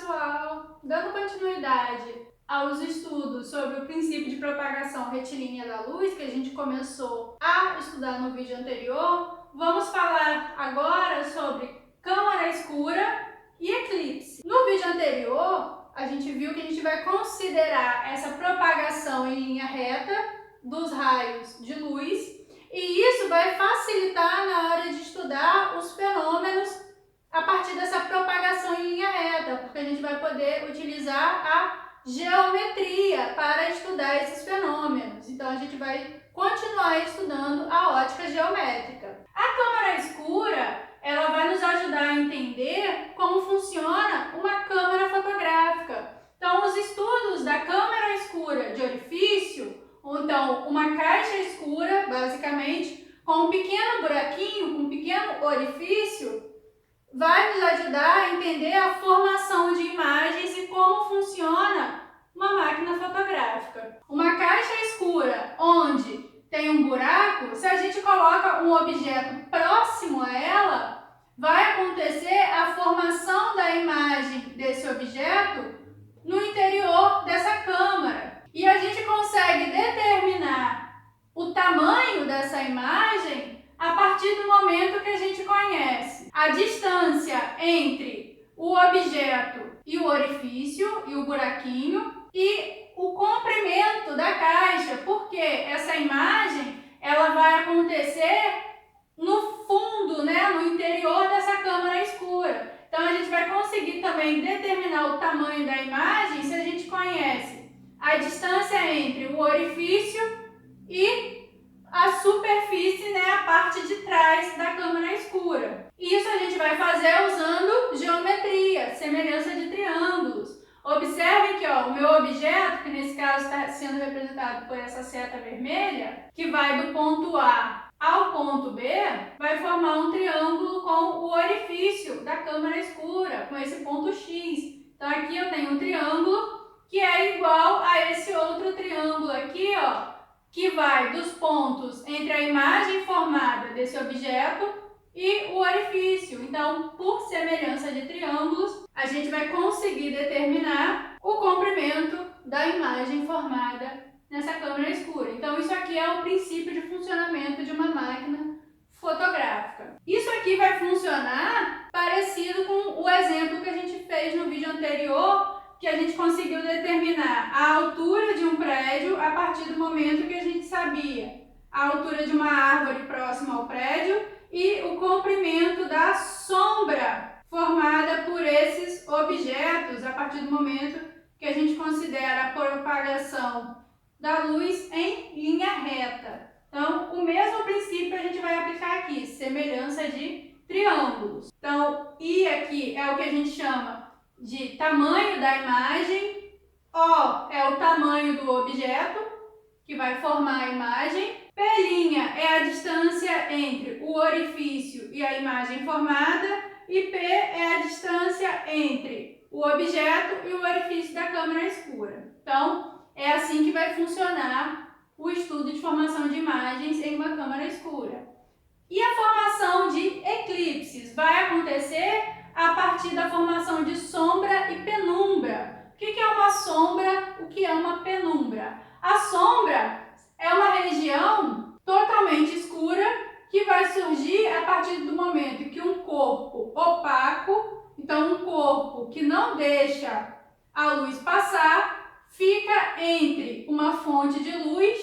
pessoal! Dando continuidade aos estudos sobre o princípio de propagação retilínea da luz, que a gente começou a estudar no vídeo anterior, vamos falar agora sobre câmara escura e eclipse. No vídeo anterior, a gente viu que a gente vai considerar essa propagação em linha reta dos raios de luz, e isso vai facilitar na hora de estudar os fenômenos a partir dessa propagação em linha reta, porque a gente vai poder utilizar a geometria para estudar esses fenômenos. Então a gente vai continuar estudando a ótica geométrica. A câmara escura, ela vai nos ajudar a entender como funciona uma câmera fotográfica. Então os estudos da câmara escura de orifício, ou então uma caixa escura, basicamente, com um pequeno buraquinho, com um pequeno orifício, vai nos ajudar a entender a formação de imagens e como funciona uma máquina fotográfica. Uma caixa escura onde tem um buraco, se a gente coloca um objeto próximo a ela, vai acontecer a formação da imagem desse objeto no interior dessa câmara. E a gente consegue determinar o tamanho dessa imagem a partir do momento que a gente conhece a distância entre o objeto e o orifício e o buraquinho e o comprimento da caixa, porque essa imagem ela vai acontecer no fundo, no interior dessa câmara escura. Então a gente vai conseguir também determinar o tamanho da imagem se a gente conhece a distância entre o orifício e a superfície, a parte de trás da câmara escura. Isso a gente vai fazer usando geometria, semelhança de triângulos. Observem que o meu objeto, que nesse caso está sendo representado por essa seta vermelha, que vai do ponto A ao ponto B, vai formar um triângulo com o orifício da câmara escura, com esse ponto X. Então aqui eu tenho um triângulo que é igual a esse outro triângulo aqui, que vai dos pontos entre a imagem formada desse objeto e o orifício. Então, por semelhança de triângulos, a gente vai conseguir determinar o comprimento da imagem formada nessa câmara escura. Então, isso aqui é o princípio de funcionamento de uma máquina fotográfica. Isso aqui vai funcionar parecido com o exemplo que a gente fez no vídeo anterior, que a gente conseguiu determinar a altura de um prédio a partir do momento que a gente sabia a altura de uma árvore próxima ao prédio e o comprimento da sombra formada por esses objetos a partir do momento que a gente considera a propagação da luz em linha reta. Então, o mesmo princípio a gente vai aplicar aqui, semelhança de triângulos. Então, I aqui é o que a gente chama de tamanho da imagem, O é o tamanho do objeto que vai formar a imagem, P' é a distância entre o orifício e a imagem formada e P é a distância entre o objeto e o orifício da câmara escura. Então, é assim que vai funcionar o estudo de formação de imagens em uma câmara escura. E a formação de eclipses vai acontecer a partir da formação de sombra e penumbra. O que é uma sombra? O que é uma penumbra? A sombra é uma região totalmente escura que vai surgir a partir do momento que um corpo opaco, então um corpo que não deixa a luz passar, fica entre uma fonte de luz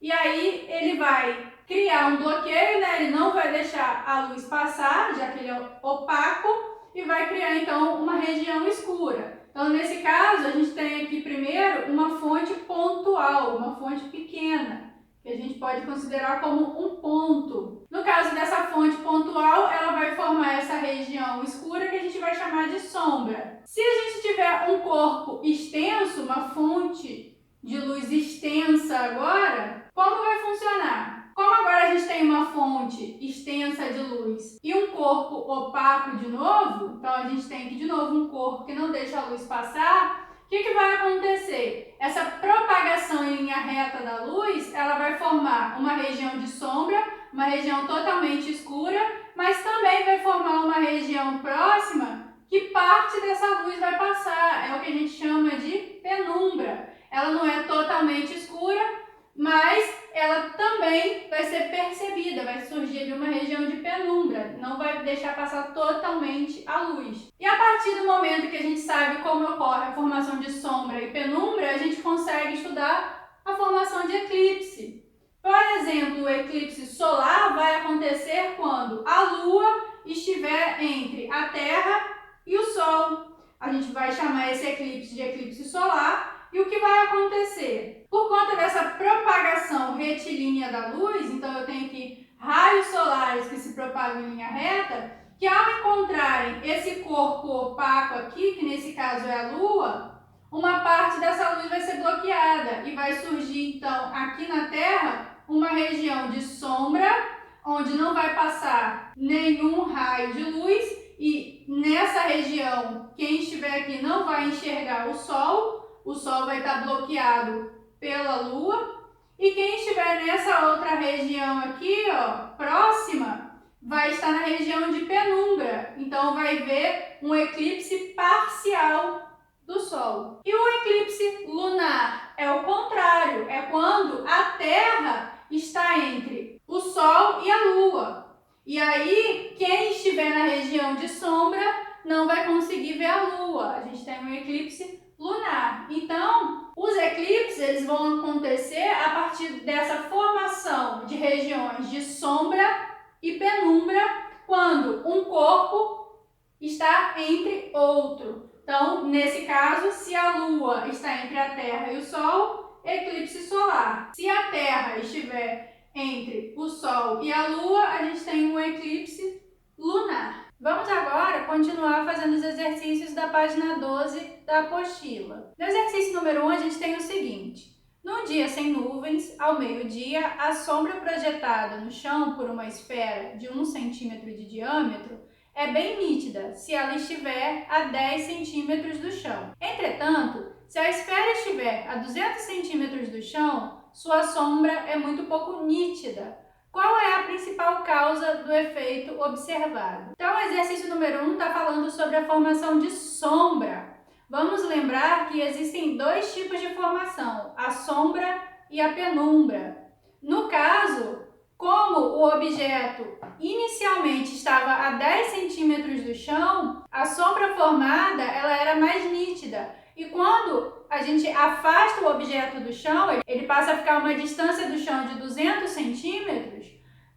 e aí ele vai criar um bloqueio, ele não vai deixar a luz passar, já que ele é opaco, e vai criar então uma região escura. Então nesse caso a gente tem aqui primeiro uma fonte pontual, uma fonte pequena, que a gente pode considerar como um ponto. No caso dessa fonte pontual, ela vai formar essa região escura que a gente vai chamar de sombra. Se a gente tiver um corpo extenso, uma fonte de luz extensa agora, como vai funcionar? Como agora a gente tem uma fonte extensa de luz e um corpo opaco de novo, então a gente tem aqui de novo um corpo que não deixa a luz passar, o que vai acontecer? Essa propagação em linha reta da luz, ela vai formar uma região de sombra, uma região totalmente escura, mas também vai formar uma região próxima que parte dessa luz vai passar. É o que a gente chama de penumbra. Ela não é totalmente escura, mas ela também vai ser percebida, vai surgir ali uma região de penumbra, não vai deixar passar totalmente a luz. E a partir do momento que a gente sabe como ocorre a formação de sombra e penumbra, a gente consegue estudar a formação de eclipse. Por exemplo, o eclipse solar vai acontecer quando a Lua estiver entre a Terra e o Sol. A gente vai chamar esse eclipse de eclipse solar. E o que vai acontecer? Por conta dessa propagação retilínea da luz, então eu tenho aqui raios solares que se propagam em linha reta, que ao encontrarem esse corpo opaco aqui, que nesse caso é a Lua, uma parte dessa luz vai ser bloqueada e vai surgir então aqui na Terra uma região de sombra, onde não vai passar nenhum raio de luz e nessa região quem estiver aqui não vai enxergar o Sol vai estar bloqueado pela Lua e quem estiver nessa outra região aqui, ó, próxima, vai estar na região de penumbra, então vai ver um eclipse parcial do Sol. E o eclipse lunar é o contrário, é quando a Terra está entre o Sol e a Lua. E aí, quem estiver na região de sombra não vai conseguir ver a Lua. A gente tem um eclipse lunar. Então, os eclipses eles vão acontecer a partir dessa formação de regiões de sombra e penumbra quando um corpo está entre outro. Então, nesse caso, se a Lua está entre a Terra e o Sol, eclipse solar. Se a Terra estiver entre o Sol e a Lua, a gente tem um eclipse lunar. Vamos agora continuar fazendo os exercícios da página 12 da apostila. No exercício número 1, a gente tem o seguinte. Num dia sem nuvens, ao meio-dia, a sombra projetada no chão por uma esfera de 1 centímetro de diâmetro é bem nítida se ela estiver a 10 centímetros do chão. Entretanto, se a esfera estiver a 200 centímetros do chão, sua sombra é muito pouco nítida. Qual é a principal causa do efeito observado? Então, o exercício número 1 está falando sobre a formação de sombra. Vamos lembrar que existem dois tipos de formação, a sombra e a penumbra. No caso, como o objeto inicialmente estava a 10 centímetros do chão, a sombra formada ela era mais nítida. E quando a gente afasta o objeto do chão, ele passa a ficar a uma distância do chão de 200 centímetros,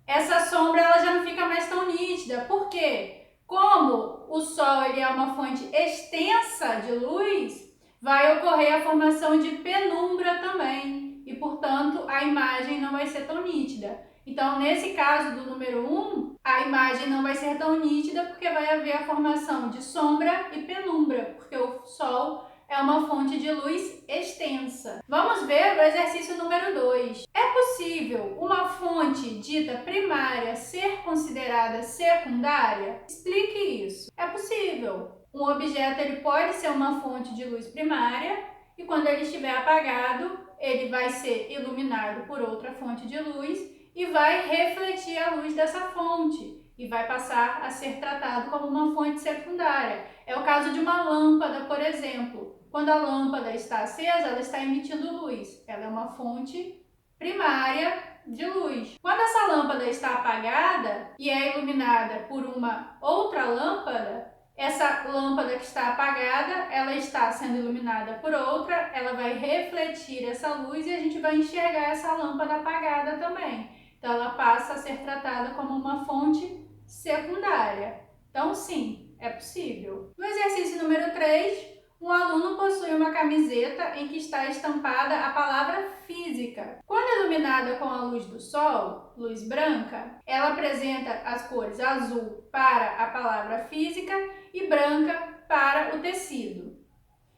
essa sombra ela já não fica mais tão nítida. Por quê? Como o Sol ele é uma fonte extensa de luz, vai ocorrer a formação de penumbra também. E, portanto, a imagem não vai ser tão nítida. Então, nesse caso do número 1, a imagem não vai ser tão nítida porque vai haver a formação de sombra e penumbra, porque o Sol é uma fonte de luz extensa. Vamos ver o exercício número 2. É possível uma fonte dita primária ser considerada secundária? Explique isso. É possível. Um objeto ele pode ser uma fonte de luz primária e quando ele estiver apagado, ele vai ser iluminado por outra fonte de luz e vai refletir a luz dessa fonte e vai passar a ser tratado como uma fonte secundária. É o caso de uma lâmpada, por exemplo. Quando a lâmpada está acesa, ela está emitindo luz. Ela é uma fonte primária de luz. Quando essa lâmpada está apagada e é iluminada por uma outra lâmpada, essa lâmpada que está apagada, ela está sendo iluminada por outra, ela vai refletir essa luz e a gente vai enxergar essa lâmpada apagada também. Então, ela passa a ser tratada como uma fonte secundária. Então, sim, é possível. No exercício número 3, um aluno possui uma camiseta em que está estampada a palavra física. Quando iluminada com a luz do sol, luz branca, ela apresenta as cores azul para a palavra física e branca para o tecido.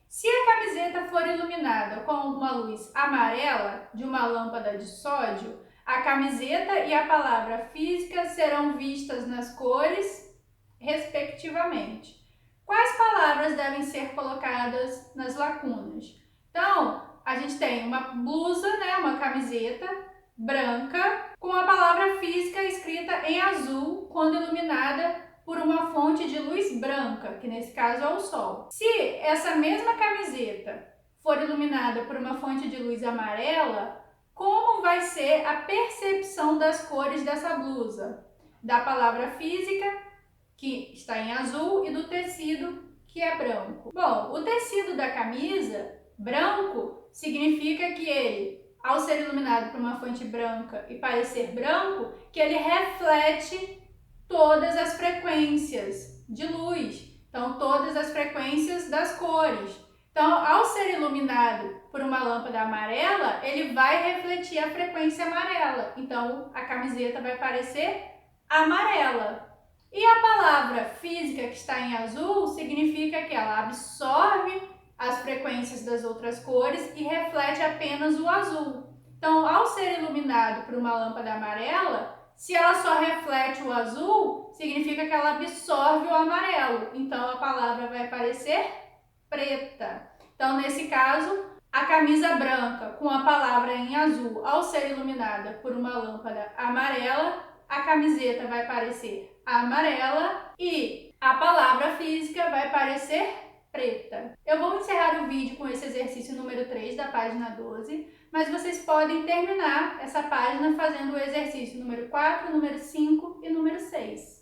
Se a camiseta for iluminada com uma luz amarela de uma lâmpada de sódio, a camiseta e a palavra física serão vistas nas cores, respectivamente. Quais palavras devem ser colocadas nas lacunas? Então, a gente tem uma blusa, uma camiseta branca, com a palavra física escrita em azul quando iluminada por uma fonte de luz branca, que nesse caso é o sol. Se essa mesma camiseta for iluminada por uma fonte de luz amarela, como vai ser a percepção das cores dessa blusa? Da palavra física, que está em azul, e do tecido, que é branco. Bom, o tecido da camisa, branco, significa que ele, ao ser iluminado por uma fonte branca e parecer branco, que ele reflete todas as frequências de luz, então todas as frequências das cores. Então, ao ser iluminado por uma lâmpada amarela, ele vai refletir a frequência amarela. Então, a camiseta vai parecer amarela. E a palavra física, que está em azul, significa que ela absorve as frequências das outras cores e reflete apenas o azul. Então, ao ser iluminado por uma lâmpada amarela, se ela só reflete o azul, significa que ela absorve o amarelo. Então, a palavra vai parecer preta. Então, nesse caso, a camisa branca com a palavra em azul, ao ser iluminada por uma lâmpada amarela, a camiseta vai parecer amarela e a palavra física vai parecer preta. Eu vou encerrar o vídeo com esse exercício número 3 da página 12, mas vocês podem terminar essa página fazendo o exercício número 4, número 5 e número 6.